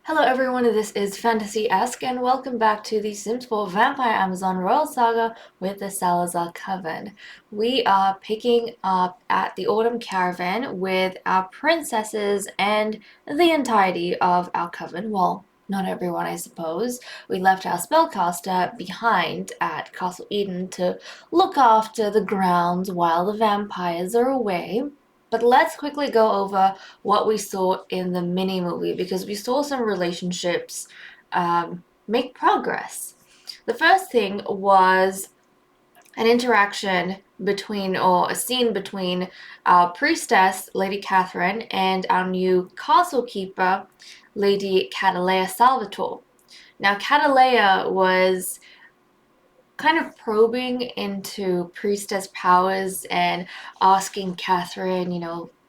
Hello everyone, this is FantasyEsque and welcome back to the Sims 4 Vampire Amazon Royal Saga with the Salazar Coven. We are picking up at the Autumn Caravan with our princesses and the entirety of our coven. Well, not everyone, I suppose. We left our spellcaster behind at Castle Eden to look after the grounds while the vampires are away. But let's quickly go over what we saw in the mini movie because we saw some relationships make progress. The first thing was an interaction between, or a scene between our priestess, Lady Catherine, and our new castle keeper, Lady Catalea Salvatore. Now, Catalea was kind of probing into priestess powers and asking Catherine,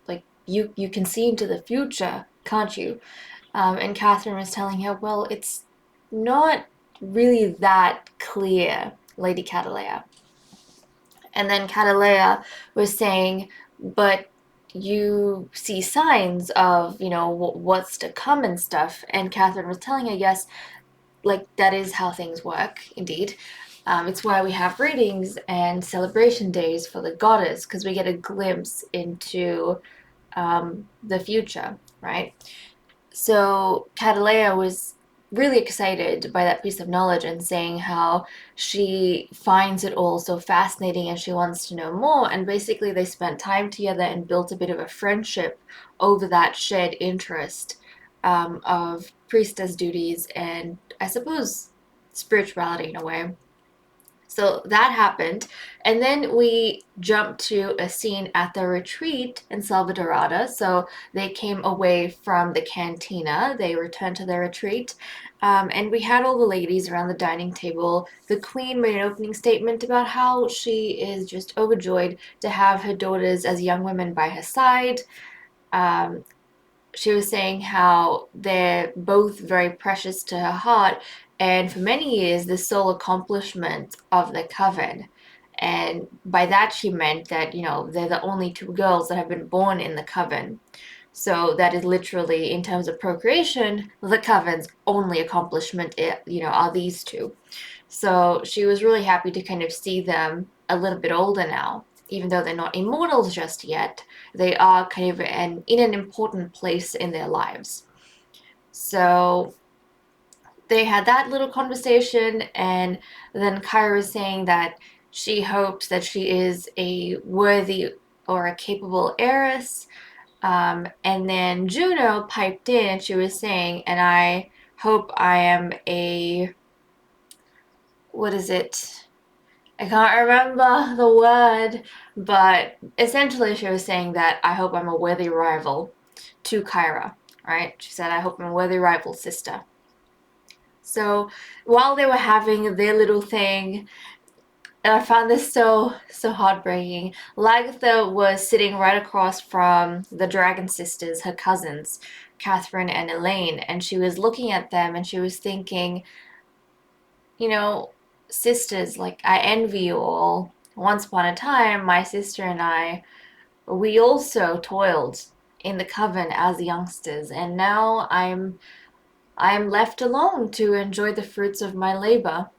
like you can see into the future, can't you? And Catherine was telling her, well, it's not really that clear, Lady Catalea. And then Catalea was saying, but you see signs of, what's to come and stuff. And Catherine was telling her, yes, like that is how things work, indeed. It's why we have readings and celebration days for the goddess, because we get a glimpse into the future, right? So Catalea was really excited by that piece of knowledge and saying how she finds it all so fascinating and she wants to know more. And basically, they spent time together and built a bit of a friendship over that shared interest of priestess duties and, I suppose, spirituality in a way. So that happened. And then we jumped to a scene at the retreat in Salvadorada. So they came away from the cantina, they returned to their retreat. And we had all the ladies around the dining table. The queen made an opening statement about how she is just overjoyed to have her daughters as young women by her side. Um, she was saying how they're both very precious to her heart, and for many years, the sole accomplishment of the coven. And by that, she meant that, they're the only two girls that have been born in the coven. So that is literally, in terms of procreation, the coven's only accomplishment, are these two. So she was really happy to kind of see them a little bit older now. Even though they're not immortals just yet, they are kind of in an important place in their lives. So they had that little conversation, and then Kyra was saying that she hopes that she is a worthy or a capable heiress. And then Juno piped in and she was saying, and I hope I am a, what is it? I can't remember the word, but essentially she was saying that I hope I'm a worthy rival to Kyra, right? She said, I hope I'm a worthy rival sister. So while they were having their little thing, and I found this so heartbreaking, Lagatha was sitting right across from the Dragon Sisters, her cousins, Catherine and Elaine, and she was looking at them and she was thinking, you know, sisters, like, I envy you all. Once upon a time, my sister and I, we also toiled in the coven as youngsters, and now I'm left alone to enjoy the fruits of my labor.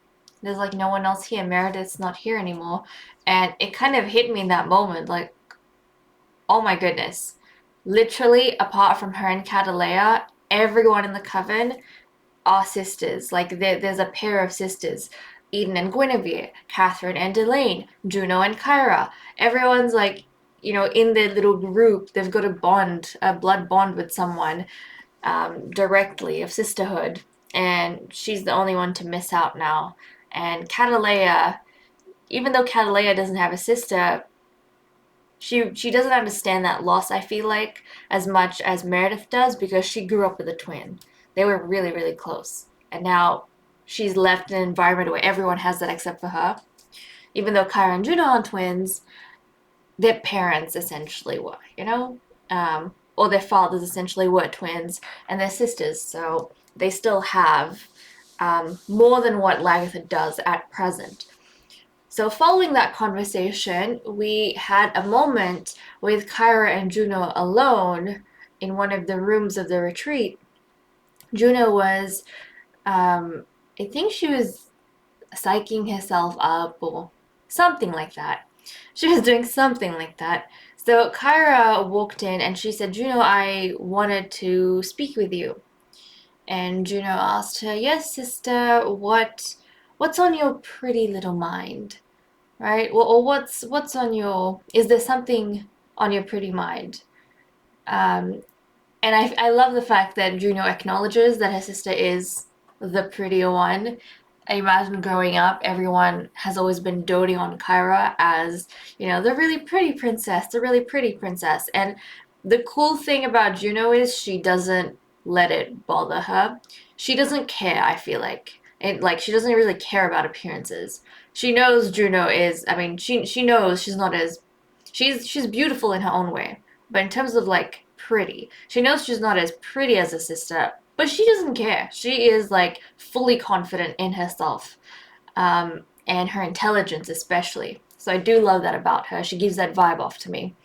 There's like no one else here. Meredith's not here anymore. And it kind of hit me in that moment, like, oh my goodness. Literally, apart from her and Catalea, everyone in the coven are sisters. Like there's a pair of sisters. Eden and Guinevere, Catherine and Elaine, Juno and Kyra. Everyone's like, in their little group, they've got a bond, a blood bond with someone directly of sisterhood. And she's the only one to miss out now. And Catalea, even though Catalea doesn't have a sister, she doesn't understand that loss, I feel like, as much as Meredith does because she grew up with a twin. They were really, really close. And now she's left in an environment where everyone has that except for her. Even though Kyra and Juno are twins, their parents essentially were, or their fathers essentially were twins, and their sisters, so they still have more than what Lagatha does at present. So following that conversation, we had a moment with Kyra and Juno alone in one of the rooms of the retreat, Juno was, I think she was psyching herself up or something like that. She was doing something like that. So Kyra walked in and she said, Juno, I wanted to speak with you. And Juno asked her, yes, sister, what's on your pretty little mind? Right? Well, or what's on your, is there something on your pretty mind? Um, and I love the fact that Juno acknowledges that her sister is the prettier one. I imagine growing up, everyone has always been doting on Kyra as, the really pretty princess, the really pretty princess. And the cool thing about Juno is she doesn't let it bother her. She doesn't care, I feel like. And like she doesn't really care about appearances. She knows Juno is, I mean, she knows she's not as she's beautiful in her own way. But in terms of like pretty, she knows she's not as pretty as her sister, but she doesn't care. She is like fully confident in herself, and her intelligence especially. So I do love that about her. She gives that vibe off to me.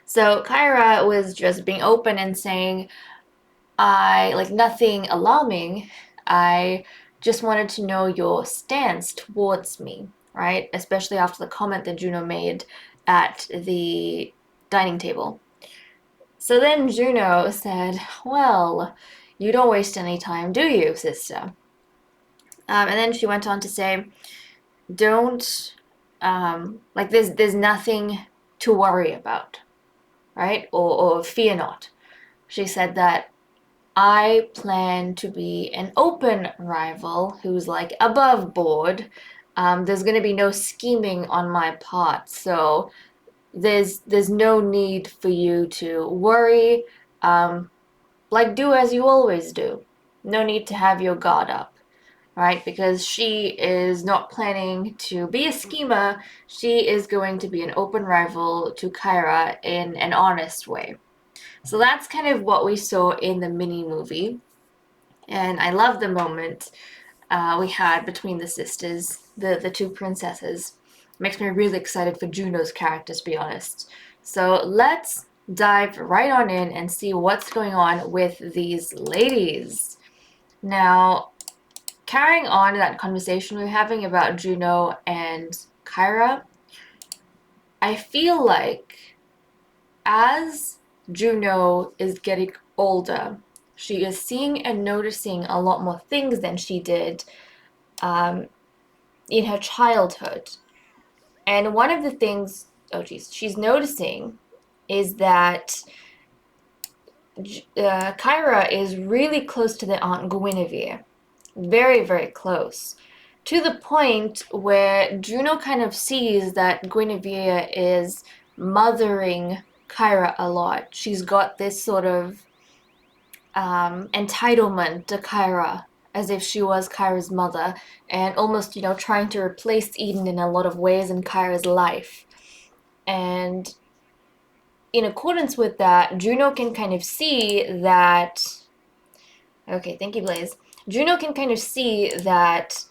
So Kyra was just being open and saying, I like nothing alarming. I just wanted to know your stance towards me, right? Especially after the comment that Juno made at the dining table. So then Juno said, well, you don't waste any time, do you, sister? And then she went on to say, don't, like, there's nothing to worry about, right? Or fear not. She said that I plan to be an open rival who's like above board. There's going to be no scheming on my part, so there's no need for you to worry. Um, like do as you always do. No need to have your guard up, right? Because she is not planning to be a schemer. She is going to be an open rival to Kyra in an honest way. So that's kind of what we saw in the mini movie. And I love the moment we had between the sisters, the two princesses. Makes me really excited for Juno's character, to be honest. So let's dive right on in and see what's going on with these ladies. Now, carrying on that conversation we were having about Juno and Kyra, I feel like as Juno is getting older, she is seeing and noticing a lot more things than she did um, in her childhood. And one of the things, oh geez, she's noticing is that Kyra is really close to their Aunt Guinevere. Very, very close. To the point where Juno kind of sees that Guinevere is mothering Kyra a lot. She's got this sort of entitlement to Kyra as if she was Kyra's mother and almost, trying to replace Eden in a lot of ways in Kyra's life. And in accordance with that, Juno can kind of see that. Okay, thank you, Blaze. Juno can kind of see that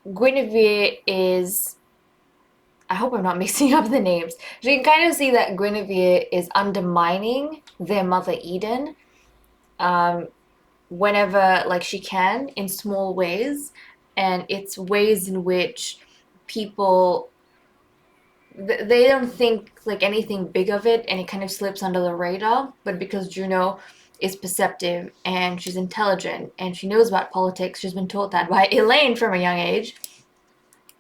Guinevere is. I hope I'm not mixing up the names. She can kind of see that Guinevere is undermining their mother Eden, um, whenever like she can in small ways, and it's ways in which people they don't think like anything big of it, and it kind of slips under the radar. But because Juno is perceptive and she's intelligent and she knows about politics, she's been taught that by Elaine from a young age.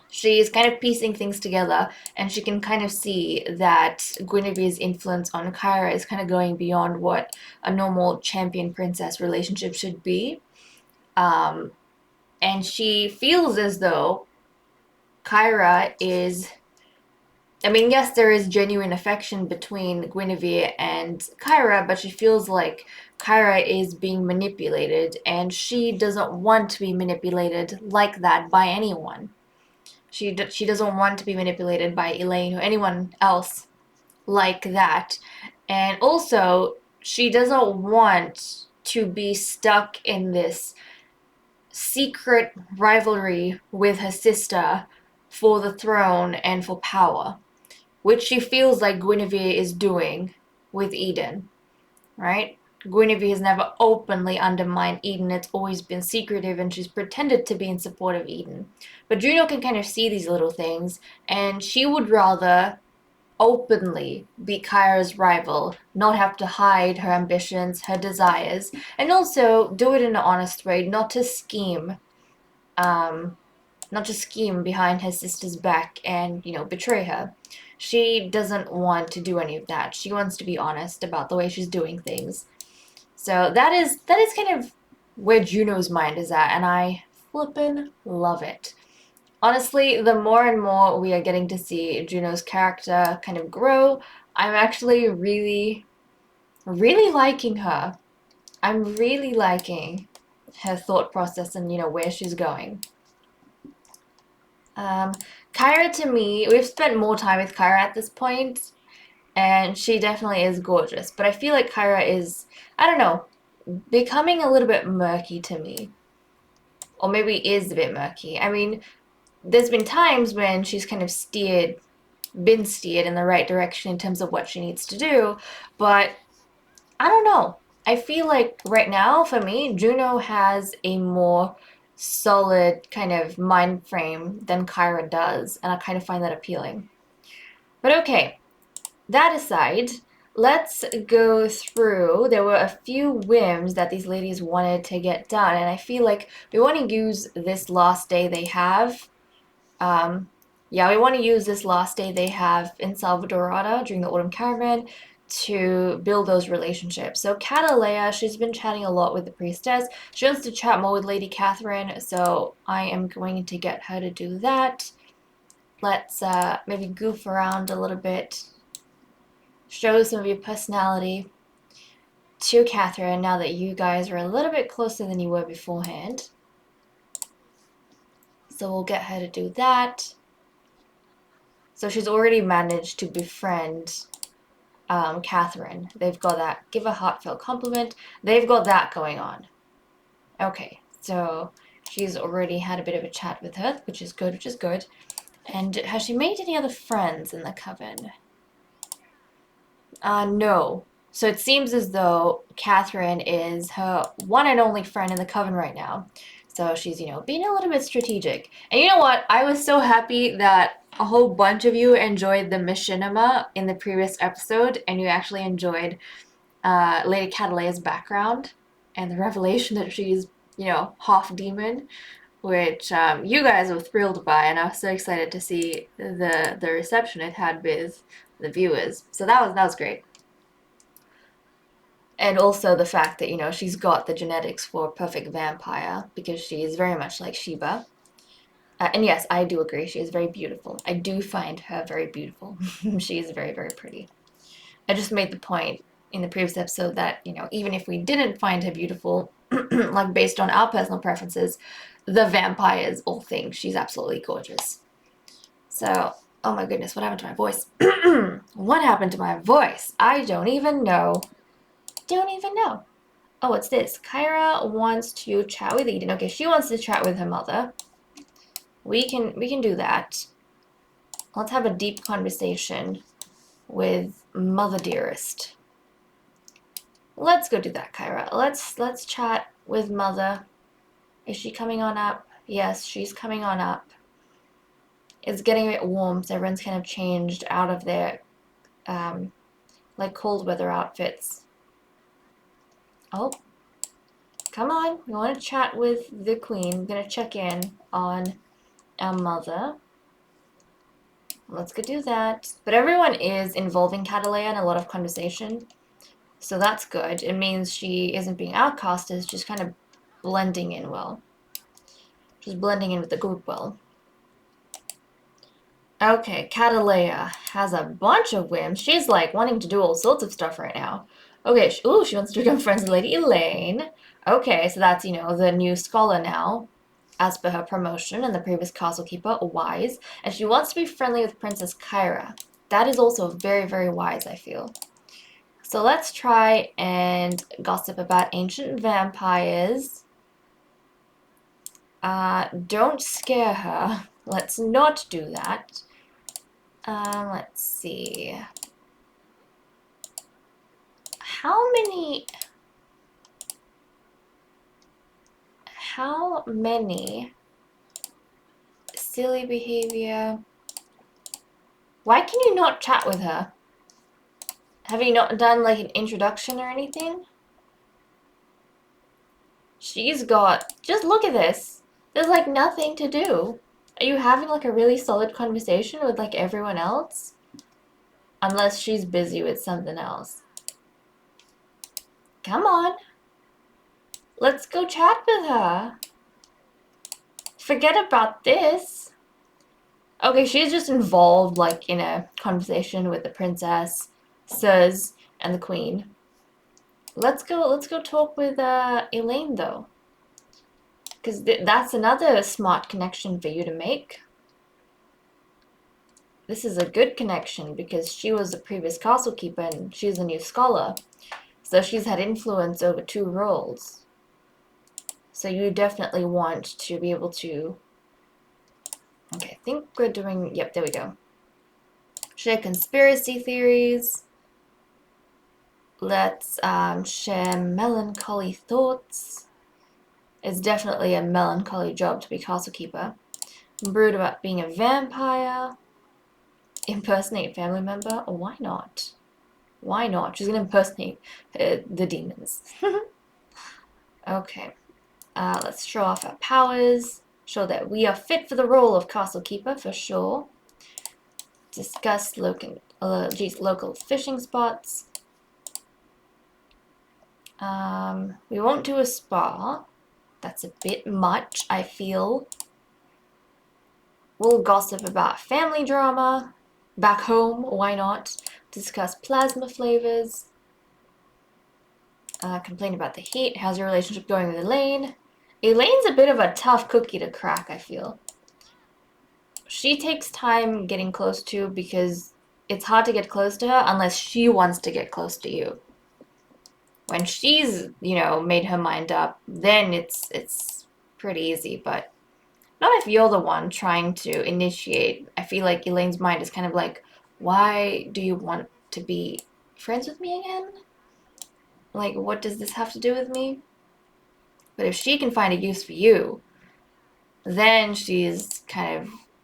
She's kind of piecing things together, and she can kind of see that Guinevere's influence on Kyra is kind of going beyond what a normal champion princess relationship should be. Um, and she feels as though Kyra is. I mean, yes, there is genuine affection between Guinevere and Kyra, but she feels like Kyra is being manipulated, and she doesn't want to be manipulated like that by anyone. She doesn't want to be manipulated by Elaine or anyone else like that. And also, she doesn't want to be stuck in this secret rivalry with her sister for the throne and for power, which she feels like Guinevere is doing with Eden, right? Guinevere has never openly undermined Eden. It's always been secretive, and she's pretended to be in support of Eden. But Juno can kind of see these little things, and she would rather openly be Kyra's rival, not have to hide her ambitions, her desires, and also do it in an honest way, not to scheme, not to scheme behind her sister's back and, betray her. She doesn't want to do any of that. She wants to be honest about the way she's doing things. So that is kind of where Juno's mind is at, and I flippin' love it. Honestly, the more and more we are getting to see Juno's character kind of grow, I'm actually really, really liking her. I'm really liking her thought process and, where she's going. Kyra, to me, we've spent more time with Kyra at this point, and she definitely is gorgeous. But I feel like Kyra is, I don't know, becoming a little bit murky to me. Or maybe is a bit murky. I mean, there's been times when she's kind of been steered in the right direction in terms of what she needs to do, but I don't know. I feel like right now, for me, Juno has a more solid kind of mind frame than Kyra does, and I kind of find that appealing. But okay, that aside, let's go through. There were a few whims that these ladies wanted to get done, and I feel like we want to use this last day they have. Yeah, we want to use this last day they have in Salvadorada during the Autumn Caravan to build those relationships. So Catalea, she's been chatting a lot with the priestess. She wants to chat more with Lady Catherine, so I am going to get her to do that. Let's maybe goof around a little bit. Show some of your personality to Catherine now that you guys are a little bit closer than you were beforehand. So we'll get her to do that. So she's already managed to befriend Catherine. They've got that. Give a heartfelt compliment. They've got that going on. Okay, so she's already had a bit of a chat with her, which is good, which is good. And has she made any other friends in the coven? No. So it seems as though Catherine is her one and only friend in the coven right now. So she's, being a little bit strategic. And you know what? I was so happy that a whole bunch of you enjoyed the machinima in the previous episode, and you actually enjoyed Lady Catalea's background and the revelation that she's, half demon, which you guys were thrilled by, and I was so excited to see the reception it had with the viewers. So that was great. And also the fact that, she's got the genetics for a perfect vampire because she is very much like Sheba. And yes, I do agree. She is very beautiful. I do find her very beautiful. She is very, very pretty. I just made the point in the previous episode that, even if we didn't find her beautiful, like based on our personal preferences, the vampires all think she's absolutely gorgeous. So, oh my goodness, what happened to my voice? What happened to my voice? I don't even know. Don't even know. Oh, what's this? Kyra wants to chat with Eden. Okay, she wants to chat with her mother. We can do that. Let's have a deep conversation with Mother Dearest. Let's go do that, Kyra. Let's chat with Mother. Is she coming on up? Yes, she's coming on up. It's getting a bit warm, so everyone's kind of changed out of their like cold weather outfits. Oh, come on. We want to chat with the Queen. We're going to check in on our mother. Let's go do that. But everyone is involving Catalea in a lot of conversation. So that's good. It means she isn't being outcasted. She's kind of blending in well. She's blending in with the group well. Okay, Catalea has a bunch of whims. She's like wanting to do all sorts of stuff right now. Okay, she wants to become friends with Lady Elaine. Okay, so that's, the new scholar now, as per her promotion, and the previous castle keeper, wise. And she wants to be friendly with Princess Kyra. That is also very, very wise, I feel. So let's try and gossip about ancient vampires. Don't scare her. Let's not do that. Let's see. How many... how many silly behavior? Why can you not chat with her? Have you not done like an introduction or anything? She's got, just look at this. There's like nothing to do. Are you having like a really solid conversation with like everyone else? Unless she's busy with something else. Come on. Let's go chat with her. Forget about this. Okay, she's just involved like in a conversation with the princess, Sirs, and the queen. Let's go talk with Elaine though. Because that's another smart connection for you to make. This is a good connection because she was the previous castle keeper and she's a new scholar. So she's had influence over 2 roles. So you definitely want to be able to... Okay, I think we're doing... Yep, there we go. Share conspiracy theories. Let's share melancholy thoughts. It's definitely a melancholy job to be castle keeper. Brood about being a vampire. Impersonate family member. Oh, why not? Why not? She's gonna impersonate the demons. Okay. Let's show off our powers. Show that we are fit for the role of castle keeper for sure. Discuss local fishing spots. We won't do a spa. That's a bit much, I feel. We'll gossip about family drama. Back home, why not? Discuss plasma flavors. Complain about the heat. How's your relationship going with Elaine? Elaine's a bit of a tough cookie to crack, I feel. She takes time getting close to because it's hard to get close to her unless she wants to get close to you. When she's, you know, made her mind up, then it's pretty easy, but not if you're the one trying to initiate. I feel like Elaine's mind is kind of like, why do you want to be friends with me again? Like, what does this have to do with me? But if she can find a use for you, then she's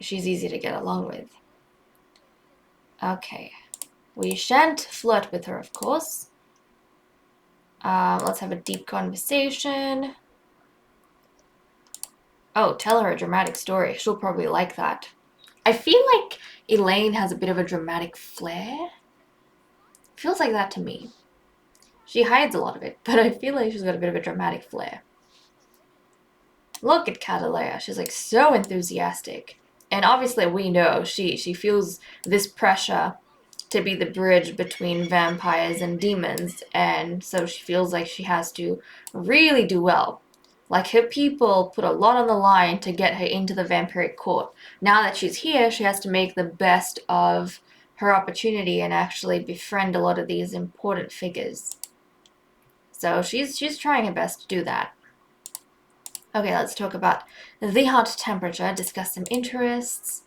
easy to get along with. Okay. We shan't flirt with her, of course. Let's have a deep conversation. Oh, tell her a dramatic story. She'll probably like that. I feel like Elaine has a bit of a dramatic flair. Feels like that to me. She hides a lot of it, but I feel like she's got a bit of a dramatic flair. Look at Catalea. She's like so enthusiastic. And obviously we know she feels this pressure to be the bridge between vampires and demons, and so she feels like she has to really do well. Like, her people put a lot on the line to get her into the vampiric court. Now that she's here, she has to make the best of her opportunity and actually befriend a lot of these important figures. So she's trying her best to do that. Okay, let's talk about the hot temperature, discuss some interests.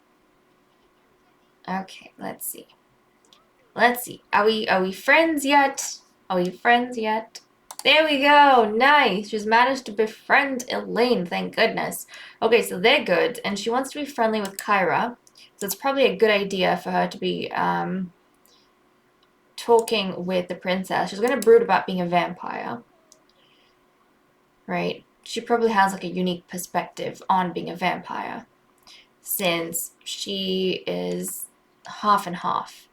Okay, let's see. Let's see. Are we friends yet? Are we friends yet? There we go. Nice. She's managed to befriend Elaine, thank goodness. Okay, so they're good, and she wants to be friendly with Kyra. So it's probably a good idea for her to be talking with the princess. She's going to brood about being a vampire. Right? She probably has like a unique perspective on being a vampire, since she is half and half.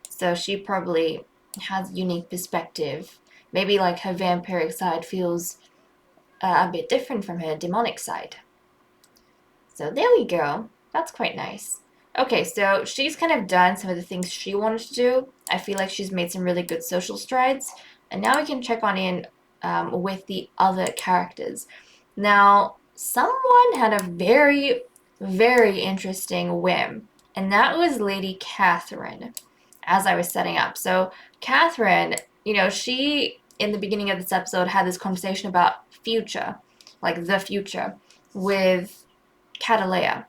So she probably has a unique perspective. Maybe like her vampiric side feels a bit different from her demonic side. So there we go. That's quite nice. Okay, so she's kind of done some of the things she wanted to do. I feel like she's made some really good social strides. And now we can check on in with the other characters. Now, someone had a very, very interesting whim. And that was Lady Catherine, as I was setting up. So Catherine, you know, she, in the beginning of this episode, had this conversation about future, like the future, with Catalea.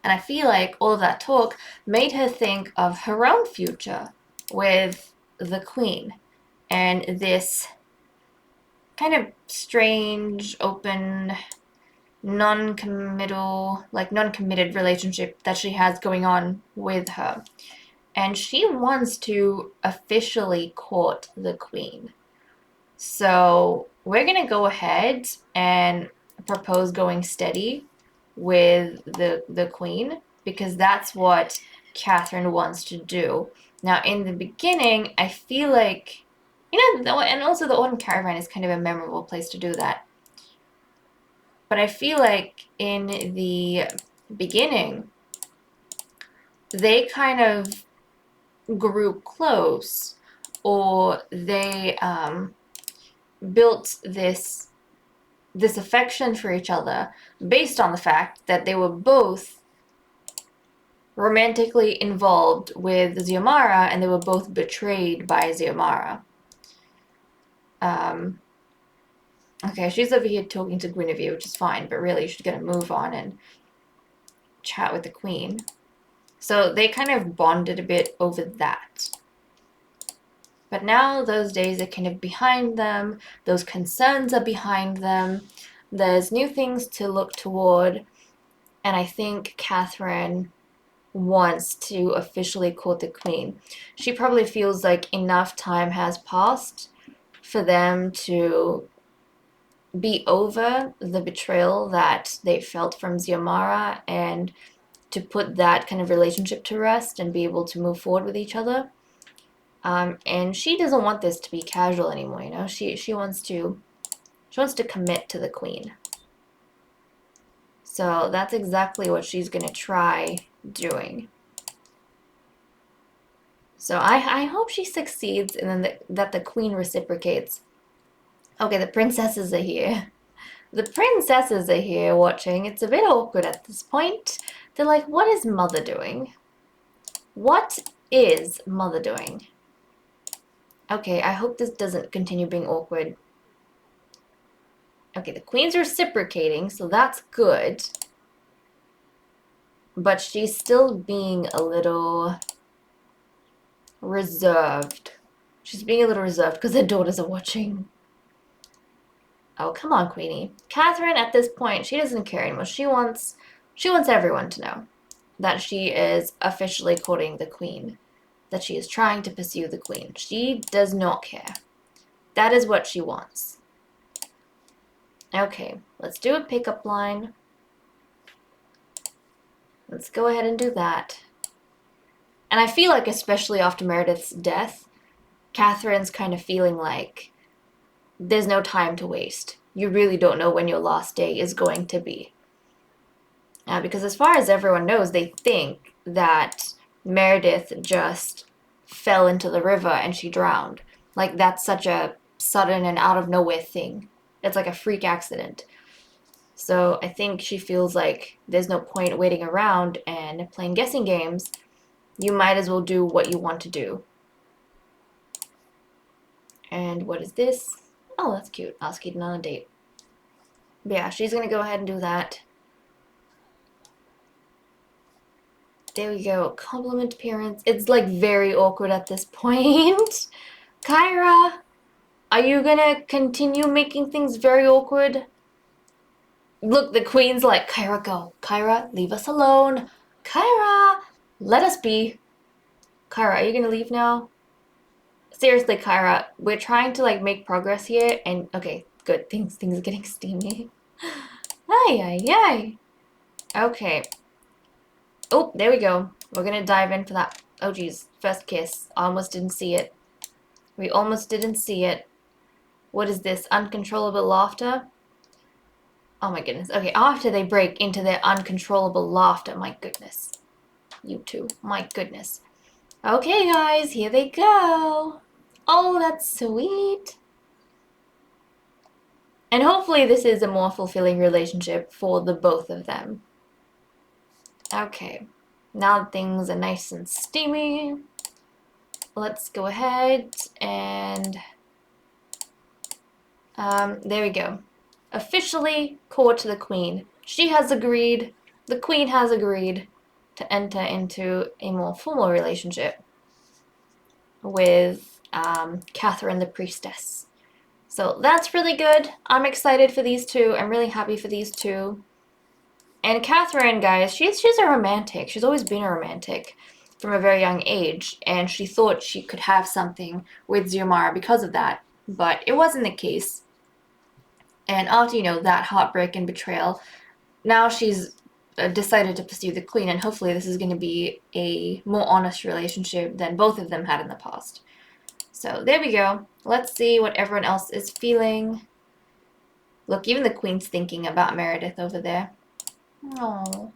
And I feel like all of that talk made her think of her own future with the queen and this kind of strange, open, non-committed relationship that she has going on with her. And she wants to officially court the queen. So we're going to go ahead and propose going steady with the queen, because that's what Catherine wants to do. Now, in the beginning, I feel like, and also the Autumn Caravan is kind of a memorable place to do that. But I feel like in the beginning, they kind of grew close, or they built this affection for each other based on the fact that they were both romantically involved with Xiomara, and they were both betrayed by Xiomara. Okay, she's over here talking to Guinevere, which is fine, but really she's gonna move on and chat with the queen. So they kind of bonded a bit over that. But now those days are kind of behind them, those concerns are behind them, there's new things to look toward, and I think Catherine wants to officially court the queen. She probably feels like enough time has passed for them to be over the betrayal that they felt from Xiomara, and to put that kind of relationship to rest and be able to move forward with each other. And she doesn't want this to be casual anymore, you know? She wants to commit to the queen. So that's exactly what she's gonna try doing. So I hope she succeeds, and then that the queen reciprocates. Okay, the princesses are here. The princesses are here watching. It's a bit awkward at this point. They're like, what is mother doing? What is mother doing? Okay, I hope this doesn't continue being awkward. Okay, the queen's reciprocating, so that's good. But she's still being a little reserved. She's being a little reserved because her daughters are watching. Oh, come on, Queenie. Catherine, at this point, she doesn't care anymore. She wants everyone to know that she is officially courting the queen, that she is trying to pursue the queen. She does not care. That is what she wants. Okay, let's do a pickup line. Let's go ahead and do that. And I feel like, especially after Meredith's death, Catherine's kind of feeling like there's no time to waste. You really don't know when your last day is going to be. Because as far as everyone knows, they think that Meredith just fell into the river and she drowned. Like, that's such a sudden and out of nowhere thing. It's like a freak accident. So I think she feels like there's no point waiting around and playing guessing games. You might as well do what you want to do. And what is this? Oh, that's cute. Ask Eden on a date. But yeah, she's gonna go ahead and do that. There we go. Compliment appearance. It's like very awkward at this point. Kyra, are you gonna continue making things very awkward? Look, the queen's like, Kyra, go. Kyra, leave us alone. Kyra, let us be. Kyra, are you gonna leave now? Seriously, Kyra, we're trying to like make progress here, and okay, good. Things are getting steamy. Ay, ay, ay. Okay. Oh, there we go. We're gonna dive in for that. Oh, geez. First kiss. Almost didn't see it. We almost didn't see it. What is this? Uncontrollable laughter? Oh my goodness. Okay, after they break into their uncontrollable laughter. My goodness. You two. My goodness. Okay, guys. Here they go. Oh, that's sweet. And hopefully this is a more fulfilling relationship for the both of them. Okay. Now that things are nice and steamy, let's go ahead and there we go. Officially court the queen. She has agreed, the queen has agreed to enter into a more formal relationship with Catherine the priestess. So that's really good. I'm excited for these two. I'm really happy for these two. And Catherine, guys, she's a romantic. She's always been a romantic from a very young age, and she thought she could have something with Xiomara because of that, but it wasn't the case. And after, that heartbreak and betrayal, now she's decided to pursue the queen, and hopefully this is going to be a more honest relationship than both of them had in the past. So there we go. Let's see what everyone else is feeling. Look, even the queen's thinking about Meredith over there. Oh.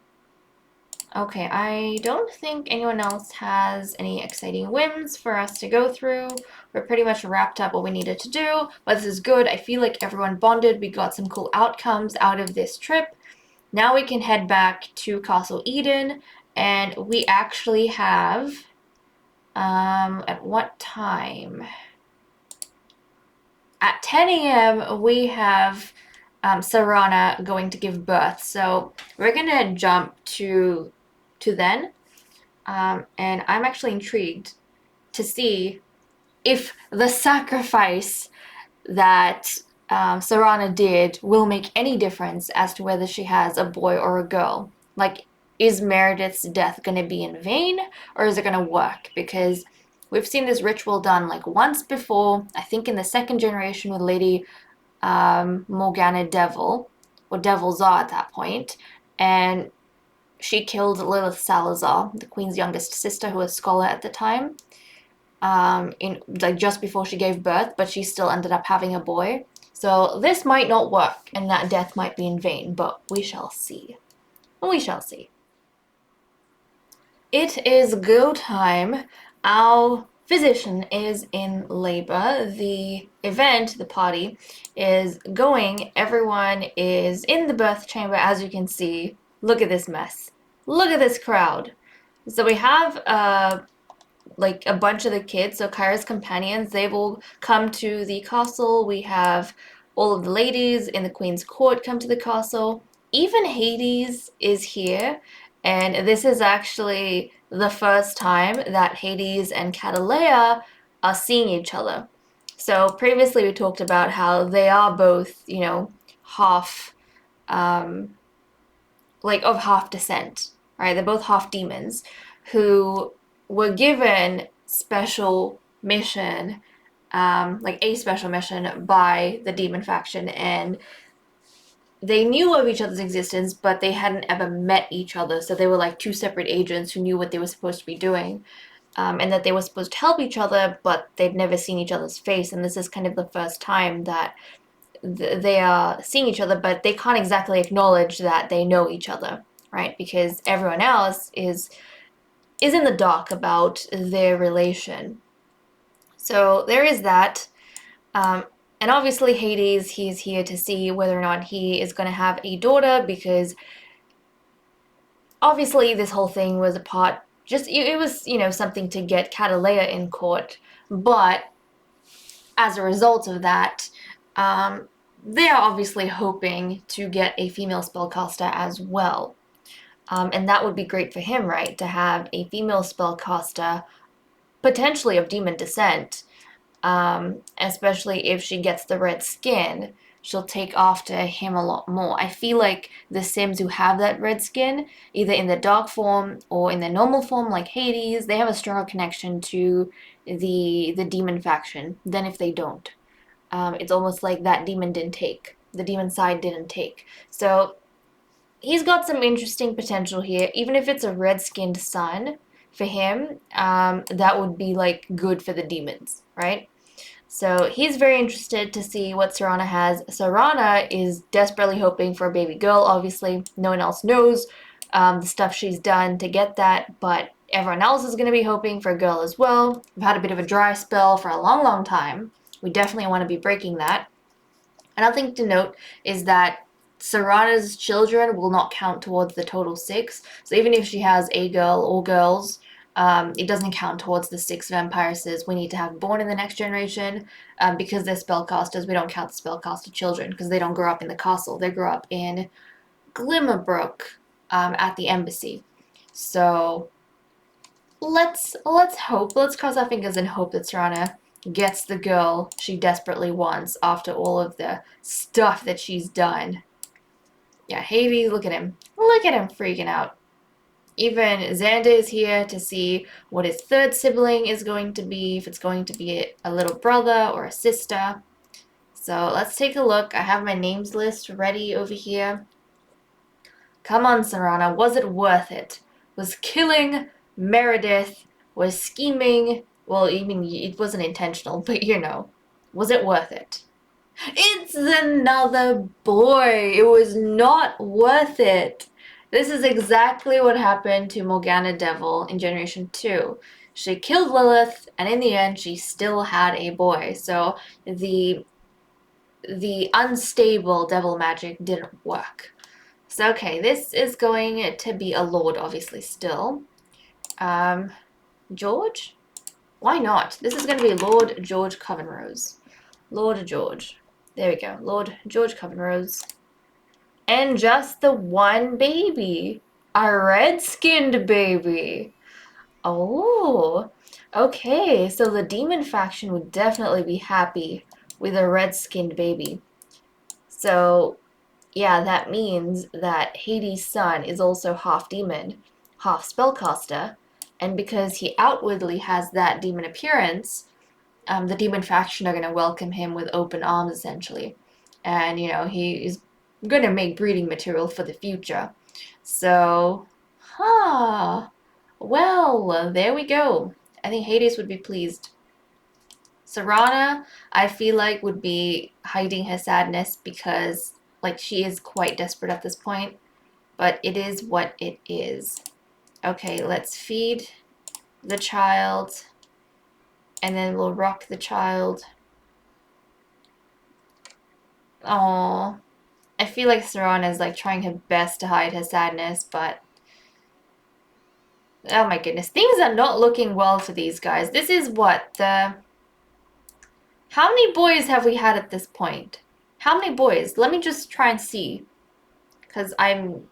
Okay, I don't think anyone else has any exciting whims for us to go through. We're pretty much wrapped up what we needed to do, but this is good. I feel like everyone bonded. We got some cool outcomes out of this trip. Now we can head back to Castle Eden, and we actually have, at what time? At 10 a.m. we have Sarana going to give birth. So we're gonna jump to then, and I'm actually intrigued to see if the sacrifice that Sarana did will make any difference as to whether she has a boy or a girl. Like, is Meredith's death going to be in vain, or is it going to work? Because we've seen this ritual done like once before, I think in the second generation with Lady Morgana Devil, or Devilzar at that point, and she killed Lilith Salazar, the queen's youngest sister, who was a scholar at the time, in like just before she gave birth, but she still ended up having a boy. So this might not work, and that death might be in vain, but we shall see. We shall see. It is go time. Our physician is in labor. The event, the party, is going. Everyone is in the birth chamber, as you can see. Look at this mess. Look at this crowd. So we have like a bunch of the kids, so Kyra's companions, they've all come to the castle. We have all of the ladies in the Queen's Court come to the castle. Even Hades is here, and this is actually the first time that Hades and Catalea are seeing each other. So previously we talked about how they are both, half, like of half descent, right? They're both half demons who were given special mission, like a special mission by the demon faction, and they knew of each other's existence, but they hadn't ever met each other. So they were like two separate agents who knew what they were supposed to be doing, and that they were supposed to help each other, but they'd never seen each other's face. And this is kind of the first time that they are seeing each other, but they can't exactly acknowledge that they know each other, right? Because everyone else is in the dark about their relation. So there is that. And obviously Hades, he's here to see whether or not he is going to have a daughter, because obviously this whole thing was a part, just, it was, something to get Catalea in court. But as a result of that, they are obviously hoping to get a female spellcaster as well. And that would be great for him, right? To have a female spellcaster, potentially of demon descent, especially if she gets the red skin. She'll take after him a lot more. I feel like the Sims who have that red skin, either in the dark form or in the normal form, like Hades, they have a stronger connection to the demon faction than if they don't. It's almost like that demon didn't take. The demon side didn't take. So he's got some interesting potential here. Even if it's a red-skinned son for him, that would be like good for the demons, right? So he's very interested to see what Sarana has. Sarana is desperately hoping for a baby girl. Obviously, no one else knows the stuff she's done to get that, but everyone else is going to be hoping for a girl as well. We've had a bit of a dry spell for a long, long time. We definitely want to be breaking that. Another thing to note is that Sarana's children will not count towards the total 6. So even if she has a girl or girls, it doesn't count towards the 6 vampiresses we need to have born in the next generation. Because they're spellcasters, we don't count the spellcaster children because they don't grow up in the castle. They grow up in Glimmerbrook, at the embassy. So let's hope, let's cross our fingers and hope that Sarana gets the girl she desperately wants after all of the stuff that she's done. Yeah, Hades, look at him. Look at him freaking out. Even Xander is here to see what his third sibling is going to be, if it's going to be a little brother or a sister. So let's take a look. I have my names list ready over here. Come on, Serana, was it worth it? Was killing Meredith, was scheming, well, I mean, it wasn't intentional, but you know, was it worth it? It's another boy. It was not worth it. This is exactly what happened to Morgana Devil in Generation 2. She killed Lilith, and in the end, she still had a boy. So the unstable devil magic didn't work. So, okay, this is going to be a lord, obviously, still. George? Why not? This is going to be Lord George Covenrose. Lord George. There we go. Lord George Covenrose. And just the one baby. A red-skinned baby. Oh. Okay, so the demon faction would definitely be happy with a red-skinned baby. So, yeah, that means that Hades' son is also half demon, half spellcaster, and because he outwardly has that demon appearance, the demon faction are going to welcome him with open arms, essentially. And, you know, he is going to make breeding material for the future. So, well, there we go. I think Hades would be pleased. Serana, I feel like, would be hiding her sadness because, like, she is quite desperate at this point. But it is what it is. Okay, let's feed the child. And then we'll rock the child. Oh, I feel like Serana is, like, trying her best to hide her sadness, but... oh my goodness. Things are not looking well for these guys. This is what, the... how many boys have we had at this point? How many boys? Let me just try and see. Because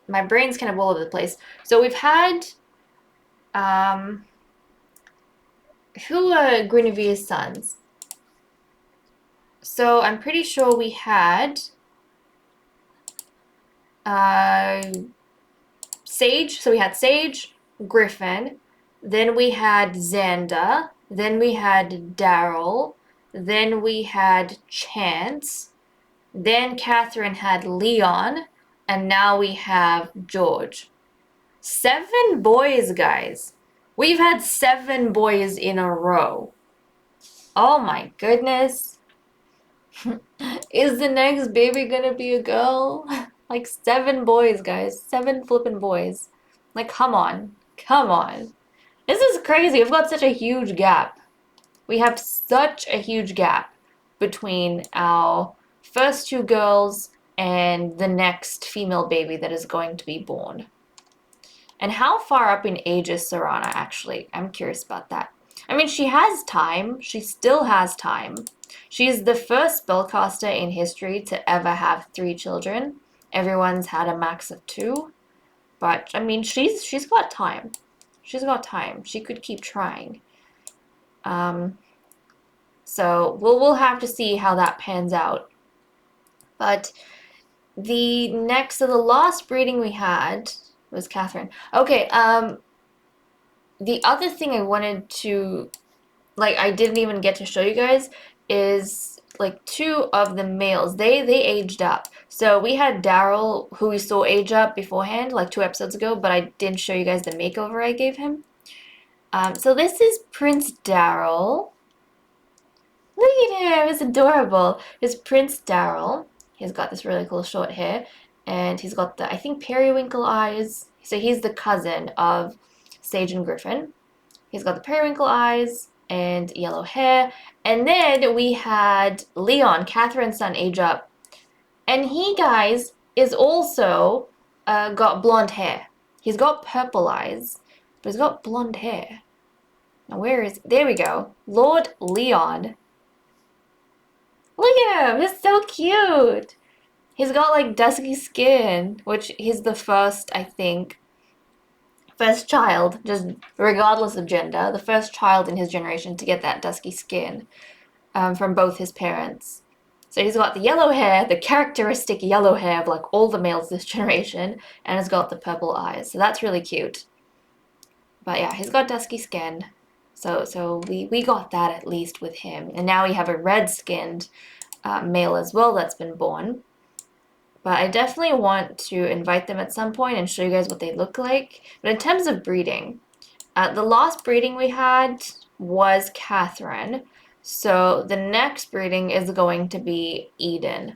my brain's kind of all over the place. So we've had, who are Guinevere's sons? So I'm pretty sure we had, Sage. So we had Sage, Griffin. Then we had Xander. Then we had Daryl. Then we had Chance. Then Catherine had Leon. And now we have George. 7 boys, guys. We've had 7 boys in a row. Oh my goodness. Is the next baby gonna be a girl? Like 7 boys, guys. 7 flippin' boys. Like, come on. Come on. This is crazy. We've got such a huge gap. We have such a huge gap between our first 2 girls and the next female baby that is going to be born. And how far up in age is Serana, actually? I'm curious about that. I mean, she has time. She still has time. She's the first spellcaster in history to ever have 3 children. Everyone's had a max of 2. But, I mean, she's got time. She's got time. She could keep trying. So, we'll have to see how that pans out. But the last breeding we had was Catherine. Okay, the other thing I wanted to, like, I didn't even get to show you guys is, like, 2 of the males. They aged up. So we had Daryl, who we saw age up beforehand, like 2 episodes ago, but I didn't show you guys the makeover I gave him. So this is Prince Daryl. Look at him, it's adorable. It's Prince Daryl. He's got this really cool short hair, and he's got the, I think, periwinkle eyes. So he's the cousin of Sage and Griffin. He's got the periwinkle eyes and yellow hair. And then we had Leon, Catherine's son, age up. And he, guys, is also got blonde hair. He's got purple eyes, but he's got blonde hair. Now where is... there we go. Lord Leon. Look at him! He's so cute! He's got, like, dusky skin, which he's the first, I think, first child, just regardless of gender, the first child in his generation to get that dusky skin. from both his parents. So he's got the yellow hair, the characteristic yellow hair of like all the males this generation, and he's got the purple eyes. So that's really cute. But yeah, he's got dusky skin. So we got that at least with him. And now we have a red-skinned male as well that's been born. But I definitely want to invite them at some point and show you guys what they look like. But in terms of breeding, the last breeding we had was Catherine. So the next breeding is going to be Eden.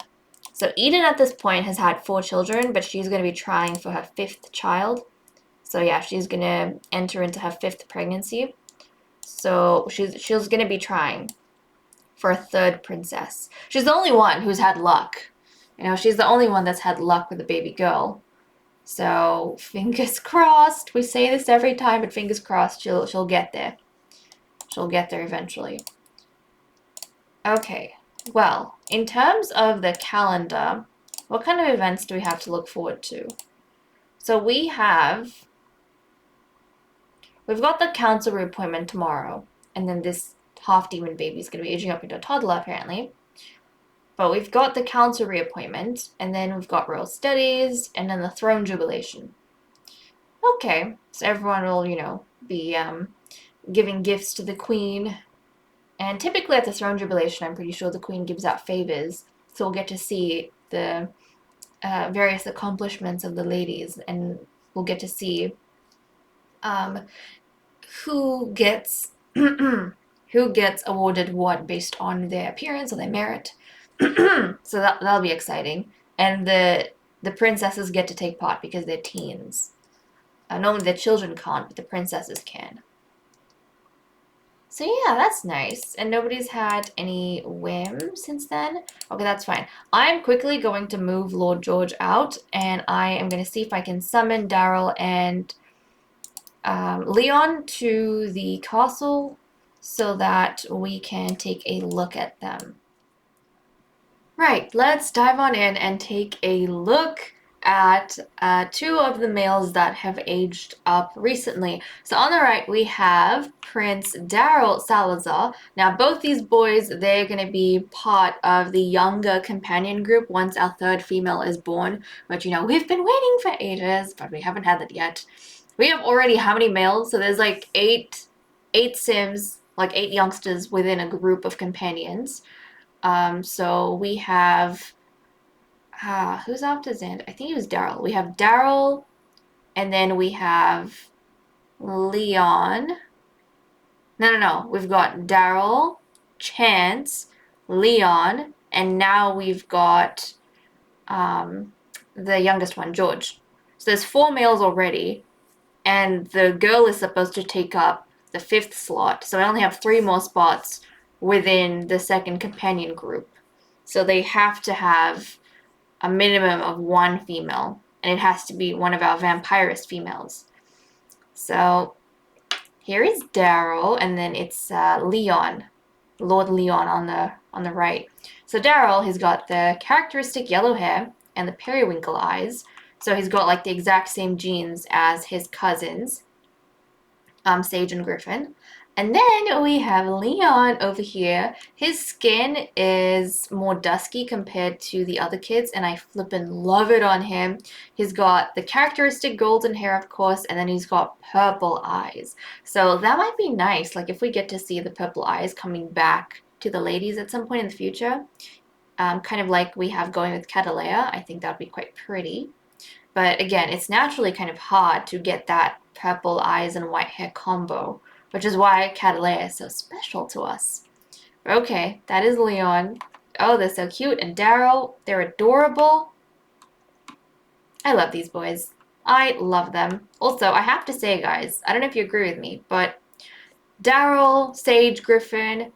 So Eden at this point has had 4 children, but she's going to be trying for her 5th child. So yeah, she's going to enter into her 5th pregnancy. So she's going to be trying for a 3rd princess. She's the only one who's had luck. You know, she's the only one that's had luck with a baby girl. So fingers crossed. We say this every time, but fingers crossed she'll get there. She'll get there eventually. Okay. Well, in terms of the calendar, what kind of events do we have to look forward to? So we've got the council reappointment tomorrow, and then this half-demon baby is going to be aging up into a toddler, apparently. But we've got the council reappointment, and then we've got royal studies, and then the throne jubilation. Okay, so everyone will, you know, be giving gifts to the queen. And typically at the throne jubilation, I'm pretty sure the queen gives out favors, so we'll get to see the various accomplishments of the ladies, and we'll get to see who gets who gets awarded what based on their appearance or their merit. So that'll be exciting. And the princesses get to take part because they're teens. Normally the children can't, but the princesses can. So yeah, that's nice. And nobody's had any whims since then. Okay, that's fine. I'm quickly going to move Lord George out, and I am going to see if I can summon Daryl and Leon to the castle so that we can take a look at them. Right, let's dive on in and take a look at 2 of the males that have aged up recently. So on the right, we have Prince Daryl Salazar. Now, both these boys, they're going to be part of the younger companion group once our 3rd female is born, which, you know, we've been waiting for ages, but we haven't had that yet. We have already how many males? So there's like 8 Sims, like 8 youngsters within a group of companions. So we have, who's after Xander? I think it was Daryl. We have Daryl, and then we have Leon. No. We've got Daryl, Chance, Leon, and now we've got the youngest one, George. So there's 4 males already, and the girl is supposed to take up the 5th slot. So I only have 3 more spots within the 2nd companion group. So they have to have a minimum of 1 female, and it has to be one of our vampirist females. So here is Daryl, and then it's Leon, Lord Leon on the right. So Daryl, he's got the characteristic yellow hair and the periwinkle eyes. So he's got like the exact same genes as his cousins, Sage and Griffin. And then we have Leon over here. His skin is more dusky compared to the other kids, and I flippin' love it on him. He's got the characteristic golden hair, of course, and then he's got purple eyes. So that might be nice, like if we get to see the purple eyes coming back to the ladies at some point in the future. Kind of like we have going with Catalea. I think that would be quite pretty. But again, it's naturally kind of hard to get that purple eyes and white hair combo, which is why Catalea is so special to us. Okay, that is Leon. Oh, they're so cute. And Daryl, they're adorable. I love these boys. I love them. Also, I have to say, guys, I don't know if you agree with me, but Daryl, Sage, Griffin,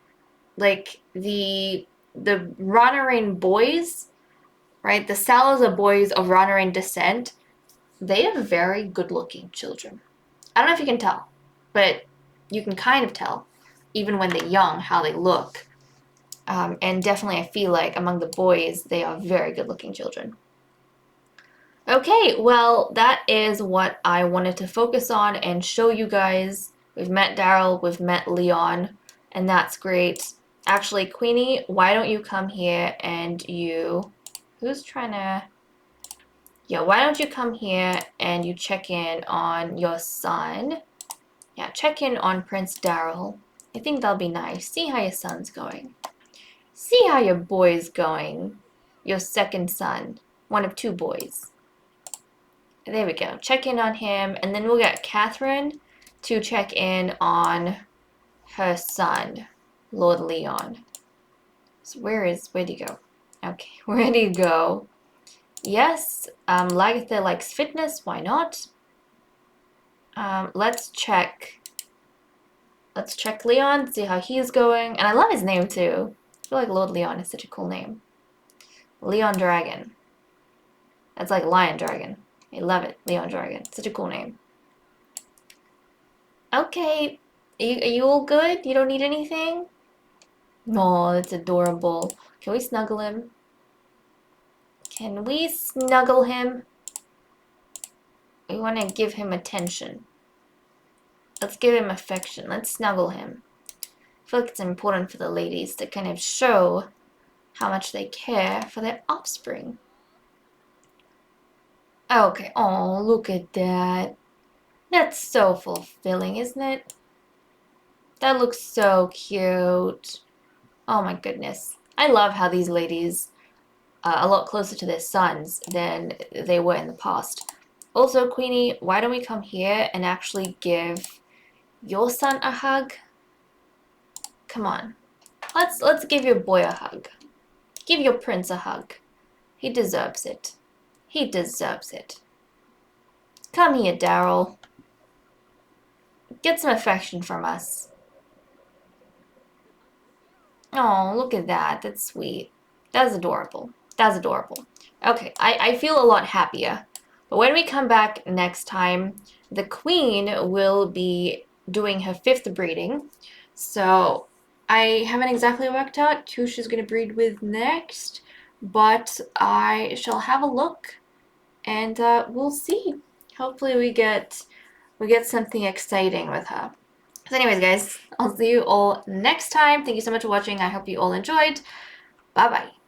like the Ranarain boys, right? The Salazar boys of Ranarain descent, they are very good-looking children. I don't know if you can tell, but you can kind of tell, even when they're young, how they look. And definitely I feel like among the boys, they are very good-looking children. Okay, well, that is what I wanted to focus on and show you guys. We've met Daryl, we've met Leon, and that's great. Actually, Queenie, why don't you come here and you... Who's trying to... Yeah, why don't you come here and you check in on your son? Yeah, check in on Prince Daryl. I think that'll be nice. See how your son's going. See how your boy's going. Your second son. One of two boys. There we go. Check in on him. And then we'll get Catherine to check in on her son, Lord Leon. So where'd he go? Okay, where'd he go? Yes, Lagatha likes fitness. Why not? Let's check Leon, see how he's going. And I love his name too. I feel like Lord Leon is such a cool name. Leon Dragon. That's like Lion Dragon. I love it. Leon Dragon. Such a cool name. Okay. Are you all good? You don't need anything? Oh, that's adorable. Can we snuggle him? Can we snuggle him? We want to give him attention. Let's give him affection. Let's snuggle him. I feel like it's important for the ladies to kind of show how much they care for their offspring. Okay. Oh, look at that. That's so fulfilling, isn't it? That looks so cute. Oh my goodness. I love how these ladies are a lot closer to their sons than they were in the past. Also, Queenie, why don't we come here and actually give your son a hug? Come on. Let's give your boy a hug. Give your prince a hug. He deserves it. He deserves it. Come here, Daryl. Get some affection from us. Oh, look at that. That's sweet. That's adorable. That's adorable. Okay, I feel a lot happier. But when we come back next time, the queen will be doing her 5th breeding. So I haven't exactly worked out who she's going to breed with next, but I shall have a look and we'll see. Hopefully we get something exciting with her. So anyways, guys, I'll see you all next time. Thank you so much for watching. I hope you all enjoyed. Bye-bye.